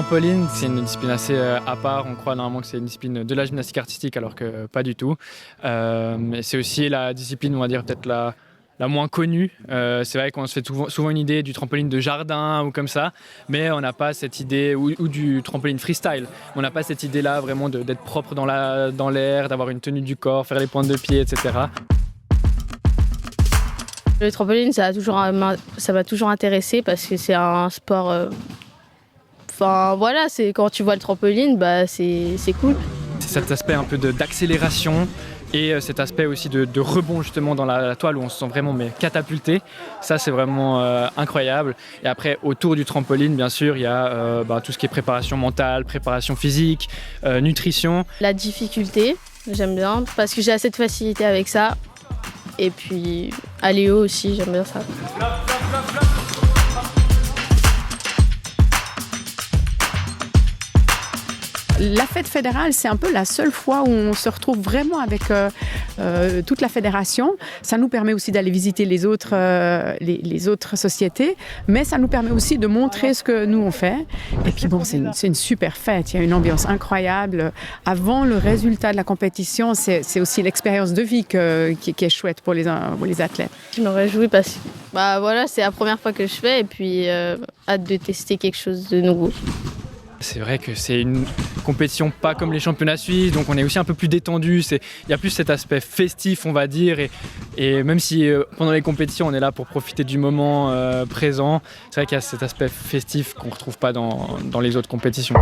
trampoline, c'est une discipline assez à part. On croit normalement que c'est une discipline de la gymnastique artistique, alors que pas du tout. C'est aussi la discipline, on va dire, peut-être la moins connue. C'est vrai qu'on se fait souvent une idée du trampoline de jardin ou comme ça, mais on n'a pas cette idée, ou du trampoline freestyle. On n'a pas cette idée-là vraiment d'être propre dans l'air, d'avoir une tenue du corps, faire les pointes de pied, etc. Le trampoline, ça m'a toujours intéressé parce que c'est un sport. Voilà, c'est quand tu vois le trampoline, c'est cool. C'est cet aspect un peu d'accélération et cet aspect aussi de rebond justement dans la toile où on se sent vraiment catapulté. Ça, c'est vraiment incroyable. Et après, autour du trampoline, bien sûr, il y a tout ce qui est préparation mentale, préparation physique, nutrition. La difficulté, j'aime bien parce que j'ai assez de facilité avec ça. Et puis, aller haut aussi, j'aime bien ça. La fête fédérale, c'est un peu la seule fois où on se retrouve vraiment avec toute la fédération. Ça nous permet aussi d'aller visiter les autres sociétés, mais ça nous permet aussi de montrer ce que nous on fait. Et puis bon, c'est une super fête, il y a une ambiance incroyable. Avant le résultat de la compétition, c'est aussi l'expérience de vie qui est chouette pour les athlètes. Je me réjouis parce que voilà, c'est la première fois que je fais et puis hâte de tester quelque chose de nouveau. C'est vrai que c'est une compétition pas comme les championnats suisses, donc on est aussi un peu plus détendu. Il y a plus cet aspect festif, on va dire, et même si pendant les compétitions on est là pour profiter du moment présent, c'est vrai qu'il y a cet aspect festif qu'on ne retrouve pas dans les autres compétitions.